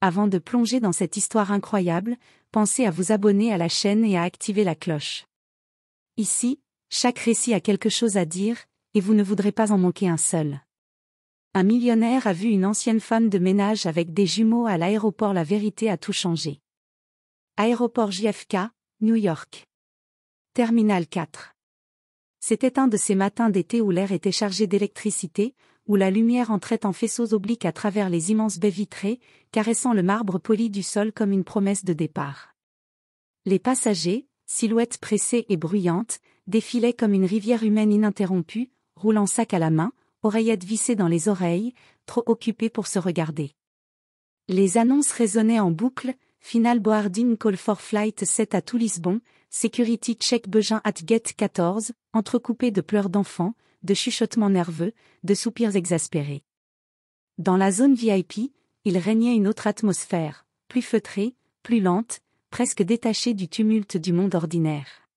Avant de plonger dans cette histoire incroyable, pensez à vous abonner à la chaîne et à activer la cloche. Ici, chaque récit a quelque chose à dire, et vous ne voudrez pas en manquer un seul. Un millionnaire a vu une ancienne femme de ménage avec des jumeaux à l'aéroport. La vérité a tout changé. Aéroport JFK, New York. Terminal 4. C'était un de ces matins d'été où l'air était chargé d'électricité, où la lumière entrait en faisceaux obliques à travers les immenses baies vitrées, caressant le marbre poli du sol comme une promesse de départ. Les passagers, silhouettes pressées et bruyantes, défilaient comme une rivière humaine ininterrompue, roulant sac à la main, oreillettes vissées dans les oreilles, trop occupés pour se regarder. Les annonces résonnaient en boucle: Final boarding call for flight 7 à tout Lisbon, security check Beugin at gate 14, entrecoupés de pleurs d'enfants, de chuchotements nerveux, de soupirs exaspérés. Dans la zone VIP, il régnait une autre atmosphère, plus feutrée, plus lente, presque détachée du tumulte du monde ordinaire.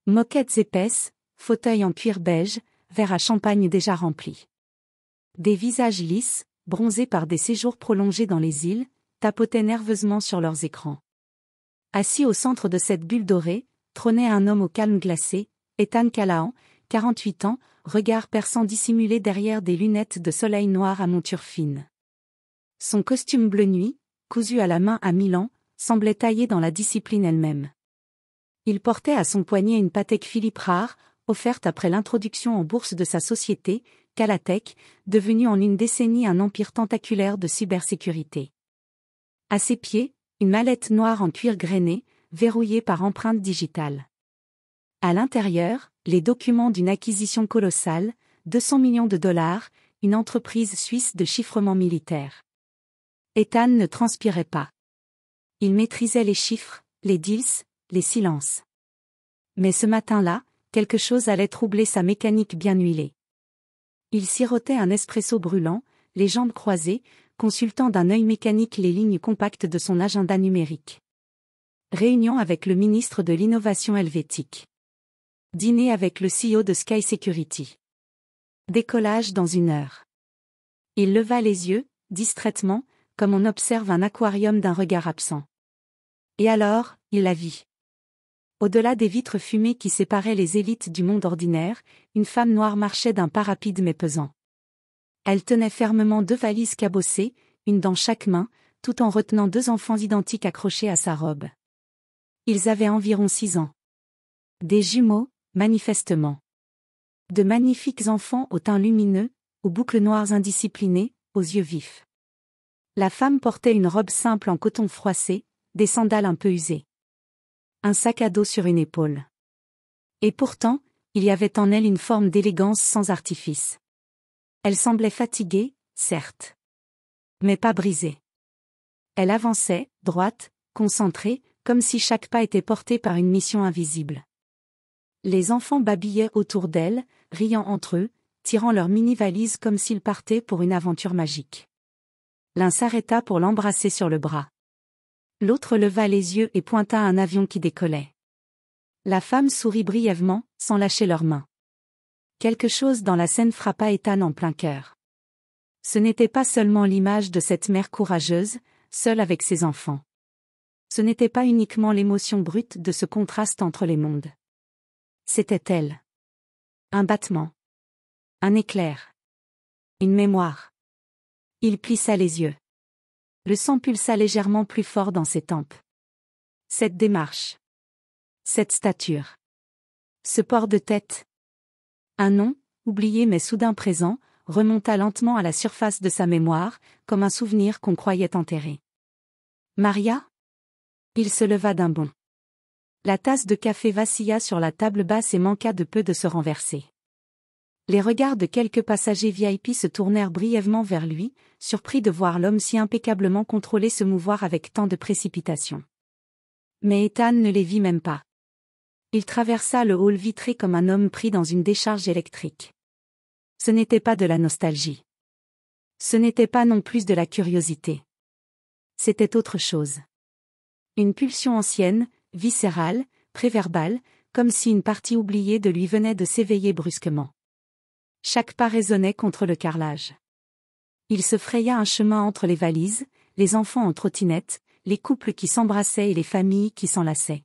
Moquettes épaisses, fauteuils en cuir beige, verres à champagne déjà remplis. Des visages lisses, bronzés par des séjours prolongés dans les îles, tapotaient nerveusement sur leurs écrans. Assis au centre de cette bulle dorée, trônait un homme au calme glacé, Ethan Callahan, 48 ans, regard perçant dissimulé derrière des lunettes de soleil noires à monture fine. Son costume bleu nuit, cousu à la main à Milan, semblait taillé dans la discipline elle-même. Il portait à son poignet une Patek Philippe rare, offerte après l'introduction en bourse de sa société, Calatech, devenue en une décennie un empire tentaculaire de cybersécurité. À ses pieds, une mallette noire en cuir grainé, verrouillée par empreinte digitale. À l'intérieur, les documents d'une acquisition colossale, 200 millions de dollars, une entreprise suisse de chiffrement militaire. Ethan ne transpirait pas. Il maîtrisait les chiffres, les deals, les silences. Mais ce matin-là, quelque chose allait troubler sa mécanique bien huilée. Il sirotait un espresso brûlant, les jambes croisées, consultant d'un œil mécanique les lignes compactes de son agenda numérique. Réunion avec le ministre de l'Innovation helvétique. Dîner avec le CEO de Sky Security. Décollage dans 1 heure. Il leva les yeux, distraitement, comme on observe un aquarium d'un regard absent. Et alors, il la vit. Au-delà des vitres fumées qui séparaient les élites du monde ordinaire, une femme noire marchait d'un pas rapide mais pesant. Elle tenait fermement 2 valises cabossées, une dans chaque main, tout en retenant 2 enfants identiques accrochés à sa robe. Ils avaient environ 6 ans. Des jumeaux, manifestement. De magnifiques enfants au teint lumineux, aux boucles noires indisciplinées, aux yeux vifs. La femme portait une robe simple en coton froissé, des sandales un peu usées. Un sac à dos sur une épaule. Et pourtant, il y avait en elle une forme d'élégance sans artifice. Elle semblait fatiguée, certes. Mais pas brisée. Elle avançait, droite, concentrée, comme si chaque pas était porté par une mission invisible. Les enfants babillaient autour d'elle, riant entre eux, tirant leurs mini-valises comme s'ils partaient pour une aventure magique. L'un s'arrêta pour l'embrasser sur le bras. L'autre leva les yeux et pointa un avion qui décollait. La femme sourit brièvement, sans lâcher leurs mains. Quelque chose dans la scène frappa Ethan en plein cœur. Ce n'était pas seulement l'image de cette mère courageuse, seule avec ses enfants. Ce n'était pas uniquement l'émotion brute de ce contraste entre les mondes. C'était elle. Un battement. Un éclair. Une mémoire. Il plissa les yeux. Le sang pulsa légèrement plus fort dans ses tempes. Cette démarche. Cette stature. Ce port de tête. Un nom, oublié mais soudain présent, remonta lentement à la surface de sa mémoire, comme un souvenir qu'on croyait enterré. Maria? Il se leva d'un bond. La tasse de café vacilla sur la table basse et manqua de peu de se renverser. Les regards de quelques passagers VIP se tournèrent brièvement vers lui, surpris de voir l'homme si impeccablement contrôlé se mouvoir avec tant de précipitation. Mais Ethan ne les vit même pas. Il traversa le hall vitré comme un homme pris dans une décharge électrique. Ce n'était pas de la nostalgie. Ce n'était pas non plus de la curiosité. C'était autre chose. Une pulsion ancienne, viscérale, préverbale, comme si une partie oubliée de lui venait de s'éveiller brusquement. Chaque pas résonnait contre le carrelage. Il se fraya un chemin entre les valises, les enfants en trottinette, les couples qui s'embrassaient et les familles qui s'enlaçaient.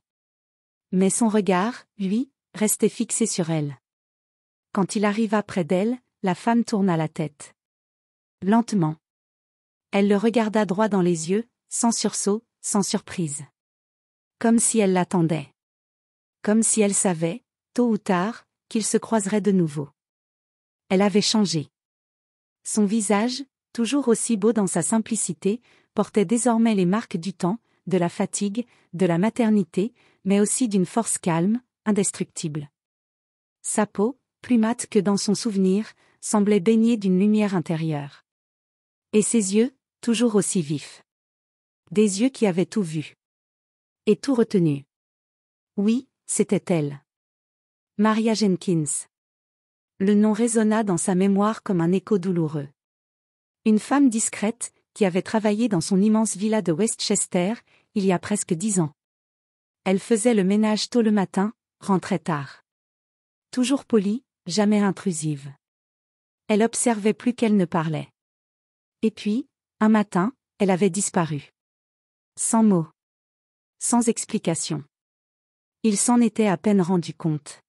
Mais son regard, lui, restait fixé sur elle. Quand il arriva près d'elle, la femme tourna la tête. Lentement. Elle le regarda droit dans les yeux, sans sursaut, sans surprise. Comme si elle l'attendait. Comme si elle savait, tôt ou tard, qu'ils se croiseraient de nouveau. Elle avait changé. Son visage, toujours aussi beau dans sa simplicité, portait désormais les marques du temps, de la fatigue, de la maternité, mais aussi d'une force calme, indestructible. Sa peau, plus mate que dans son souvenir, semblait baignée d'une lumière intérieure. Et ses yeux, toujours aussi vifs. Des yeux qui avaient tout vu. Et tout retenu. Oui, c'était elle. Maria Jenkins. Le nom résonna dans sa mémoire comme un écho douloureux. Une femme discrète, qui avait travaillé dans son immense villa de Westchester, il y a presque 10 ans. Elle faisait le ménage tôt le matin, rentrait tard. Toujours polie, jamais intrusive. Elle observait plus qu'elle ne parlait. Et puis, un matin, elle avait disparu. Sans mots. Sans explication. Il s'en était à peine rendu compte.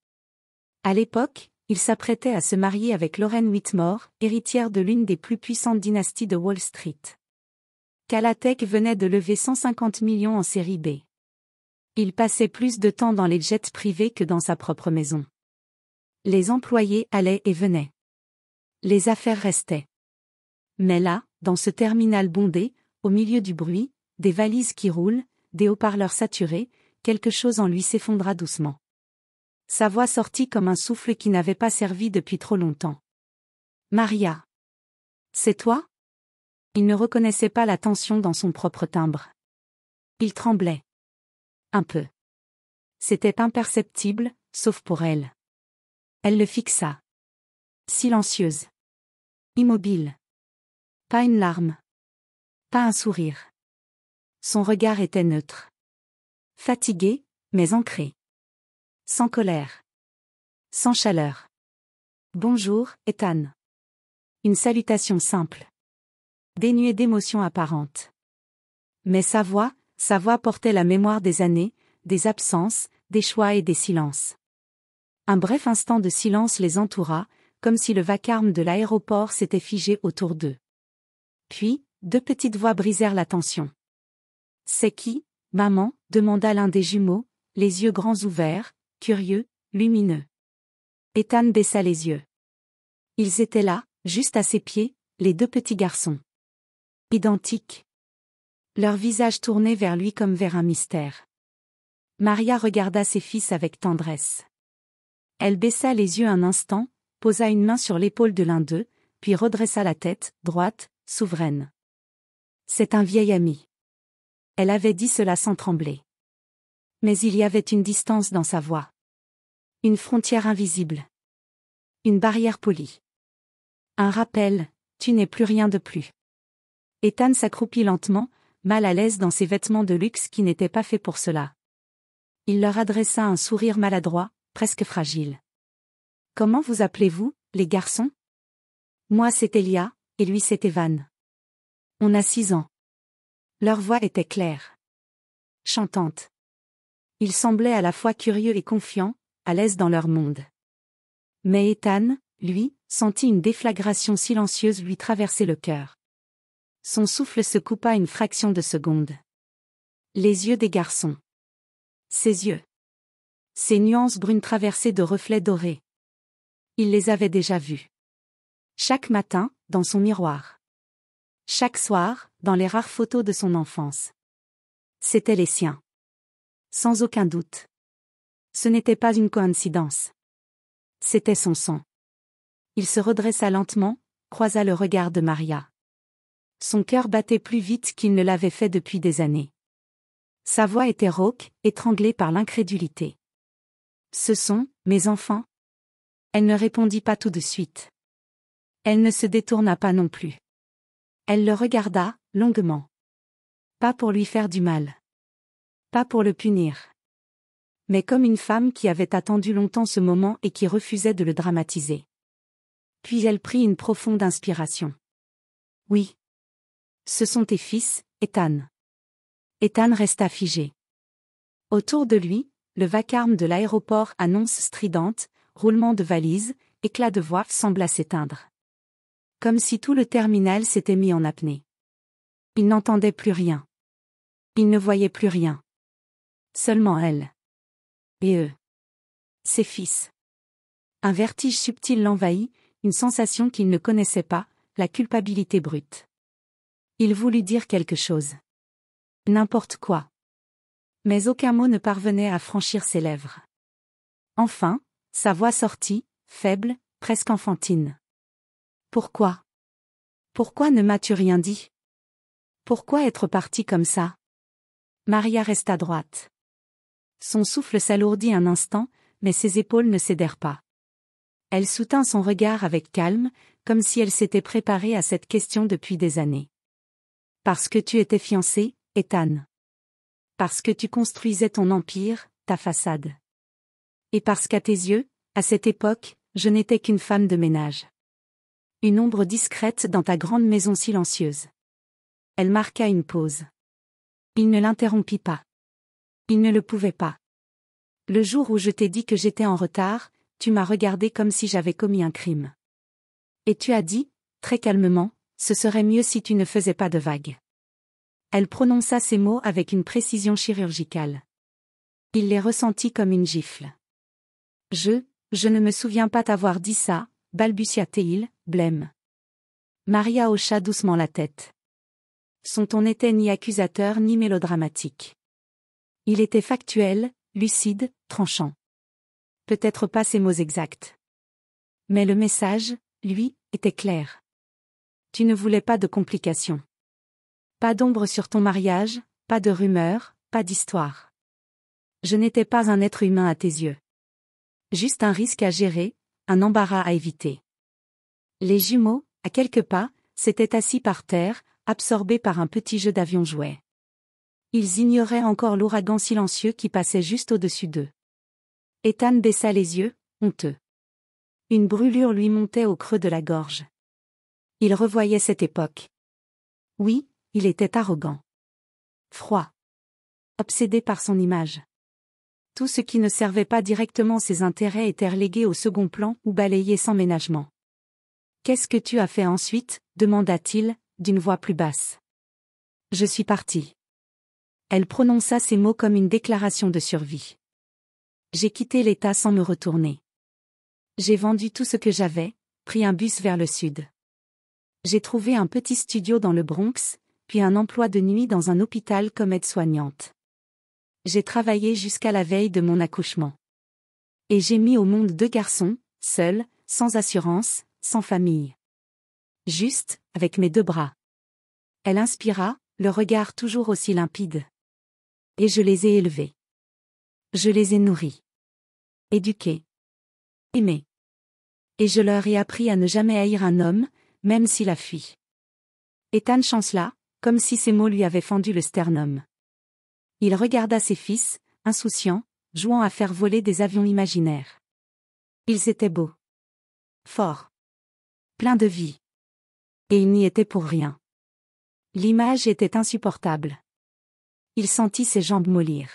À l'époque, il s'apprêtait à se marier avec Lauren Whitmore, héritière de l'une des plus puissantes dynasties de Wall Street. Calatech venait de lever 150 millions en série B. Il passait plus de temps dans les jets privés que dans sa propre maison. Les employés allaient et venaient. Les affaires restaient. Mais là, dans ce terminal bondé, au milieu du bruit, des valises qui roulent, des haut-parleurs saturés, quelque chose en lui s'effondra doucement. Sa voix sortit comme un souffle qui n'avait pas servi depuis trop longtemps. Maria. C'est toi? Il ne reconnaissait pas la tension dans son propre timbre. Il tremblait. Un peu. C'était imperceptible, sauf pour elle. Elle le fixa. Silencieuse. Immobile. Pas une larme. Pas un sourire. Son regard était neutre. Fatigué, mais ancré. Sans colère. Sans chaleur. Bonjour, Ethan. Une salutation simple. Dénuée d'émotion apparente. Mais sa voix portait la mémoire des années, des absences, des choix et des silences. Un bref instant de silence les entoura, comme si le vacarme de l'aéroport s'était figé autour d'eux. Puis, 2 petites voix brisèrent la tension. « C'est qui, maman ?» demanda l'un des jumeaux, les yeux grands ouverts, curieux, lumineux. Ethan baissa les yeux. Ils étaient là, juste à ses pieds, les 2 petits garçons. Identiques. Leurs visages tournaient vers lui comme vers un mystère. Maria regarda ses fils avec tendresse. Elle baissa les yeux un instant, posa une main sur l'épaule de l'un d'eux, puis redressa la tête, droite, souveraine. C'est un vieil ami. Elle avait dit cela sans trembler. Mais il y avait une distance dans sa voix. Une frontière invisible. Une barrière polie. Un rappel, tu n'es plus rien de plus. Ethan s'accroupit lentement, mal à l'aise dans ses vêtements de luxe qui n'étaient pas faits pour cela. Il leur adressa un sourire maladroit, presque fragile. « Comment vous appelez-vous, les garçons ? Moi c'est Elia, et lui c'est Evan. On a 6 ans. » Leur voix était claire. Chantante. Ils semblaient à la fois curieux et confiants, à l'aise dans leur monde. Mais Ethan, lui, sentit une déflagration silencieuse lui traverser le cœur. Son souffle se coupa une fraction de seconde. Les yeux des garçons. Ses yeux. Ses nuances brunes traversées de reflets dorés. Il les avait déjà vus. Chaque matin, dans son miroir. Chaque soir, dans les rares photos de son enfance. C'étaient les siens. Sans aucun doute. Ce n'était pas une coïncidence. C'était son sang. Il se redressa lentement, croisa le regard de Maria. Son cœur battait plus vite qu'il ne l'avait fait depuis des années. Sa voix était rauque, étranglée par l'incrédulité. « Ce sont, mes enfants ?» Elle ne répondit pas tout de suite. Elle ne se détourna pas non plus. Elle le regarda, longuement. Pas pour lui faire du mal. Pas pour le punir. Mais comme une femme qui avait attendu longtemps ce moment et qui refusait de le dramatiser. Puis elle prit une profonde inspiration. Oui. Ce sont tes fils, Ethan. Ethan resta figé. Autour de lui, le vacarme de l'aéroport annonce stridente, roulement de valises, éclat de voix sembla s'éteindre. Comme si tout le terminal s'était mis en apnée. Il n'entendait plus rien. Il ne voyait plus rien. Seulement elle. Et eux. Ses fils. Un vertige subtil l'envahit, une sensation qu'il ne connaissait pas, la culpabilité brute. Il voulut dire quelque chose. N'importe quoi. Mais aucun mot ne parvenait à franchir ses lèvres. Enfin, sa voix sortit, faible, presque enfantine. Pourquoi? Pourquoi ne m'as-tu rien dit? Pourquoi être parti comme ça? Maria resta droite. Son souffle s'alourdit un instant, mais ses épaules ne cédèrent pas. Elle soutint son regard avec calme, comme si elle s'était préparée à cette question depuis des années. Parce que tu étais fiancé, Ethan. Parce que tu construisais ton empire, ta façade. Et parce qu'à tes yeux, à cette époque, je n'étais qu'une femme de ménage. Une ombre discrète dans ta grande maison silencieuse. Elle marqua une pause. Il ne l'interrompit pas. Il ne le pouvait pas. Le jour où je t'ai dit que j'étais en retard, tu m'as regardé comme si j'avais commis un crime. Et tu as dit, très calmement, ce serait mieux si tu ne faisais pas de vagues. Elle prononça ces mots avec une précision chirurgicale. Il les ressentit comme une gifle. Je ne me souviens pas t'avoir dit ça, balbutia-t-il, blême. Maria hocha doucement la tête. Son ton n'était ni accusateur ni mélodramatique. Il était factuel, lucide, tranchant. Peut-être pas ses mots exacts. Mais le message, lui, était clair. Tu ne voulais pas de complications. Pas d'ombre sur ton mariage, pas de rumeurs, pas d'histoire. Je n'étais pas un être humain à tes yeux. Juste un risque à gérer, un embarras à éviter. Les jumeaux, à quelques pas, s'étaient assis par terre, absorbés par un petit jeu d'avion jouet. Ils ignoraient encore l'ouragan silencieux qui passait juste au-dessus d'eux. Ethan baissa les yeux, honteux. Une brûlure lui montait au creux de la gorge. Il revoyait cette époque. Oui, il était arrogant. Froid. Obsédé par son image. Tout ce qui ne servait pas directement ses intérêts était relégué au second plan ou balayé sans ménagement. « Qu'est-ce que tu as fait ensuite ?» demanda-t-il, d'une voix plus basse. « Je suis parti. » Elle prononça ces mots comme une déclaration de survie. « J'ai quitté l'État sans me retourner. J'ai vendu tout ce que j'avais, pris un bus vers le sud. J'ai trouvé un petit studio dans le Bronx, puis un emploi de nuit dans un hôpital comme aide-soignante. J'ai travaillé jusqu'à la veille de mon accouchement. Et j'ai mis au monde 2 garçons, seuls, sans assurance, sans famille. Juste, avec mes 2 bras. Elle inspira, le regard toujours aussi limpide. Et je les ai élevés. Je les ai nourris. Éduqués. Aimés. Et je leur ai appris à ne jamais haïr un homme, même s'il a fui. Ethan chancela, comme si ces mots lui avaient fendu le sternum. Il regarda ses fils, insouciants, jouant à faire voler des avions imaginaires. Ils étaient beaux. Forts. Pleins de vie. Et ils n'y étaient pour rien. L'image était insupportable. Il sentit ses jambes mollir.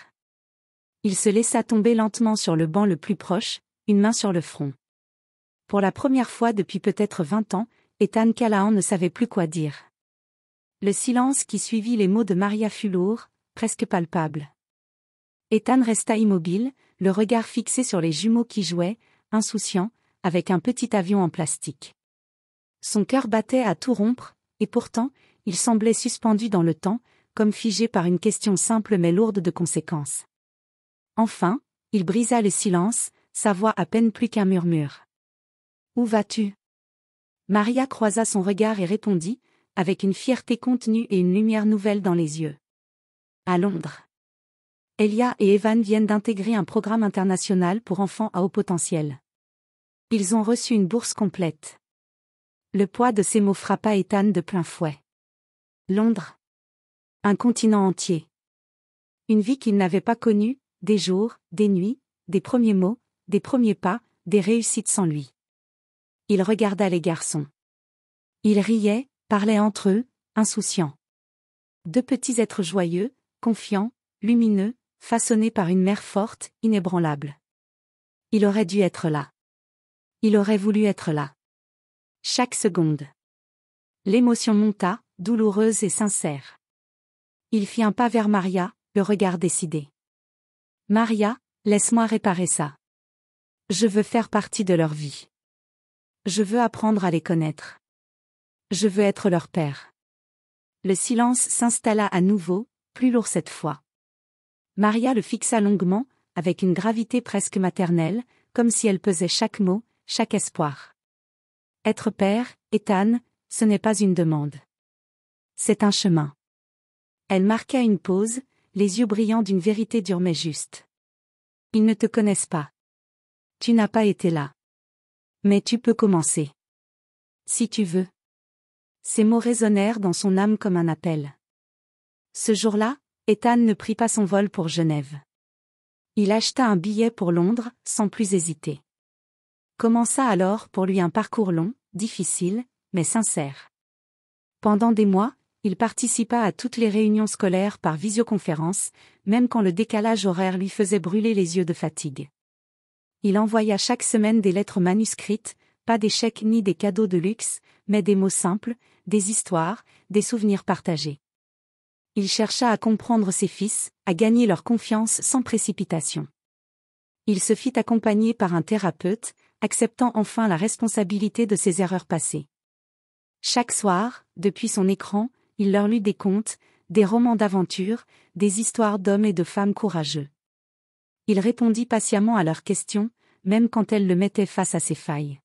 Il se laissa tomber lentement sur le banc le plus proche, une main sur le front. Pour la première fois depuis peut-être 20 ans, Ethan Callahan ne savait plus quoi dire. Le silence qui suivit les mots de Maria fut lourd, presque palpable. Ethan resta immobile, le regard fixé sur les jumeaux qui jouaient, insouciants, avec un petit avion en plastique. Son cœur battait à tout rompre, et pourtant, il semblait suspendu dans le temps, comme figé par une question simple mais lourde de conséquences. Enfin, il brisa le silence, sa voix à peine plus qu'un murmure. « Où vas-tu » Maria croisa son regard et répondit, avec une fierté contenue et une lumière nouvelle dans les yeux. « À Londres. Elia et Evan viennent d'intégrer un programme international pour enfants à haut potentiel. Ils ont reçu une bourse complète. » Le poids de ces mots frappa Ethan de plein fouet. Londres. Un continent entier. Une vie qu'il n'avait pas connue, des jours, des nuits, des premiers mots, des premiers pas, des réussites sans lui. Il regarda les garçons. Ils riaient, parlaient entre eux, insouciants. Deux petits êtres joyeux, confiants, lumineux, façonnés par une mère forte, inébranlable. Il aurait dû être là. Il aurait voulu être là. Chaque seconde. L'émotion monta, douloureuse et sincère. Il fit un pas vers Maria, le regard décidé. Maria, laisse-moi réparer ça. Je veux faire partie de leur vie. Je veux apprendre à les connaître. Je veux être leur père. Le silence s'installa à nouveau, plus lourd cette fois. Maria le fixa longuement, avec une gravité presque maternelle, comme si elle pesait chaque mot, chaque espoir. Être père, Ethan, ce n'est pas une demande. C'est un chemin. Elle marqua une pause, les yeux brillants d'une vérité dure mais juste. Ils ne te connaissent pas. Tu n'as pas été là. Mais tu peux commencer. Si tu veux. Ces mots résonnèrent dans son âme comme un appel. Ce jour-là, Ethan ne prit pas son vol pour Genève. Il acheta un billet pour Londres, sans plus hésiter. Commença alors pour lui un parcours long, difficile, mais sincère. Pendant des mois, il participa à toutes les réunions scolaires par visioconférence, même quand le décalage horaire lui faisait brûler les yeux de fatigue. Il envoya chaque semaine des lettres manuscrites, pas des chèques ni des cadeaux de luxe, mais des mots simples, des histoires, des souvenirs partagés. Il chercha à comprendre ses fils, à gagner leur confiance sans précipitation. Il se fit accompagner par un thérapeute, acceptant enfin la responsabilité de ses erreurs passées. Chaque soir, depuis son écran, il leur lut des contes, des romans d'aventure, des histoires d'hommes et de femmes courageux. Il répondit patiemment à leurs questions, même quand elles le mettaient face à ses failles.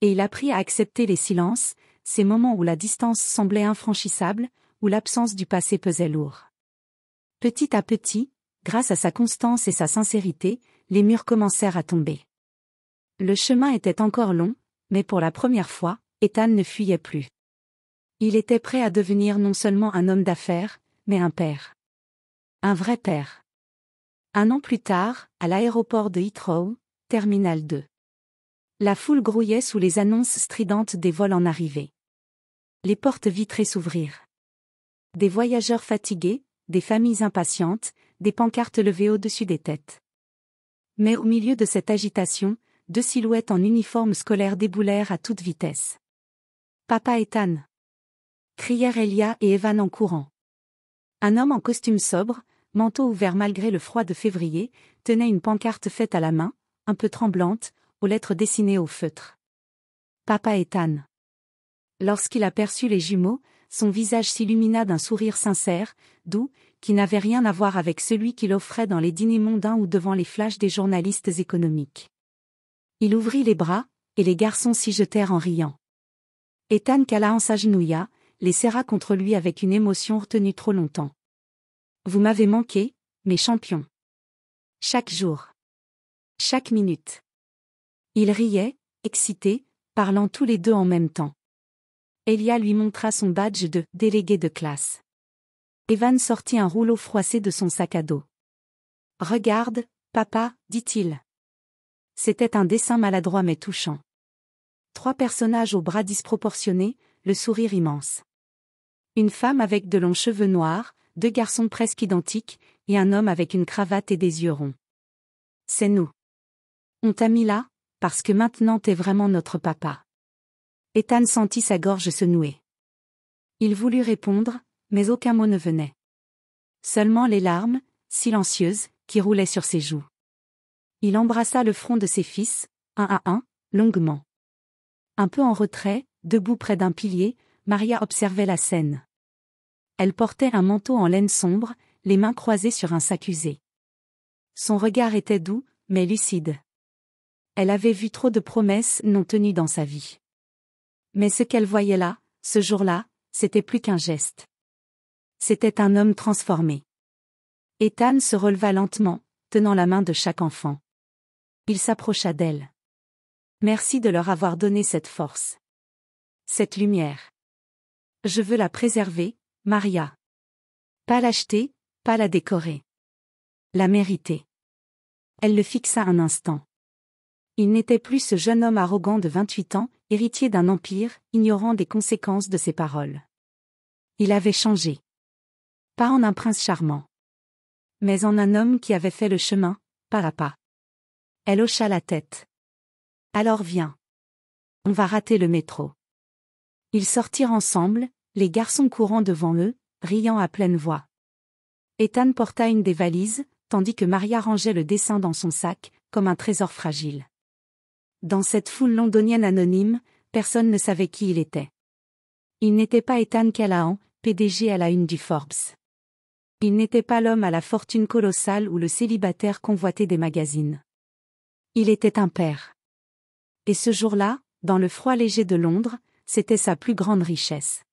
Et il apprit à accepter les silences, ces moments où la distance semblait infranchissable, où l'absence du passé pesait lourd. Petit à petit, grâce à sa constance et sa sincérité, les murs commencèrent à tomber. Le chemin était encore long, mais pour la première fois, Ethan ne fuyait plus. Il était prêt à devenir non seulement un homme d'affaires, mais un père. Un vrai père. 1 an plus tard, à l'aéroport de Heathrow, Terminal 2. La foule grouillait sous les annonces stridentes des vols en arrivée. Les portes vitrées s'ouvrirent. Des voyageurs fatigués, des familles impatientes, des pancartes levées au-dessus des têtes. Mais au milieu de cette agitation, 2 silhouettes en uniforme scolaire déboulèrent à toute vitesse. « Papa Ethan !» crièrent Elia et Evan en courant. Un homme en costume sobre, manteau ouvert malgré le froid de février, tenait une pancarte faite à la main, un peu tremblante, aux lettres dessinées au feutre. « Papa Ethan !» Lorsqu'il aperçut les jumeaux, son visage s'illumina d'un sourire sincère, doux, qui n'avait rien à voir avec celui qu'il offrait dans les dîners mondains ou devant les flashs des journalistes économiques. Il ouvrit les bras, et les garçons s'y jetèrent en riant. Ethan Callahan s'agenouilla, les serra contre lui avec une émotion retenue trop longtemps. « Vous m'avez manqué, mes champions. Chaque jour. Chaque minute. » Ils riaient, excités, parlant tous les deux en même temps. Elia lui montra son badge de « délégué de classe ». Evan sortit un rouleau froissé de son sac à dos. « Regarde, papa, dit-il. » C'était un dessin maladroit mais touchant. 3 personnages aux bras disproportionnés, le sourire immense. Une femme avec de longs cheveux noirs, 2 garçons presque identiques, et un homme avec une cravate et des yeux ronds. « C'est nous. On t'a mis là, parce que maintenant t'es vraiment notre papa. » Ethan sentit sa gorge se nouer. Il voulut répondre, mais aucun mot ne venait. Seulement les larmes, silencieuses, qui roulaient sur ses joues. Il embrassa le front de ses fils, un à un, longuement. Un peu en retrait, debout près d'un pilier, Maria observait la scène. Elle portait un manteau en laine sombre, les mains croisées sur un sac usé. Son regard était doux, mais lucide. Elle avait vu trop de promesses non tenues dans sa vie. Mais ce qu'elle voyait là, ce jour-là, c'était plus qu'un geste. C'était un homme transformé. Ethan se releva lentement, tenant la main de chaque enfant. Il s'approcha d'elle. « Merci de leur avoir donné cette force. Cette lumière. Je veux la préserver, Maria. Pas l'acheter, pas la décorer. La mériter. » Elle le fixa un instant. Il n'était plus ce jeune homme arrogant de 28 ans, héritier d'un empire, ignorant des conséquences de ses paroles. Il avait changé. Pas en un prince charmant. Mais en un homme qui avait fait le chemin, pas à pas. Elle hocha la tête. Alors viens. On va rater le métro. Ils sortirent ensemble, les garçons courant devant eux, riant à pleine voix. Ethan porta une des valises, tandis que Maria rangeait le dessin dans son sac, comme un trésor fragile. Dans cette foule londonienne anonyme, personne ne savait qui il était. Il n'était pas Ethan Callahan, PDG à la une du Forbes. Il n'était pas l'homme à la fortune colossale ou le célibataire convoité des magazines. Il était un père. Et ce jour-là, dans le froid léger de Londres, c'était sa plus grande richesse.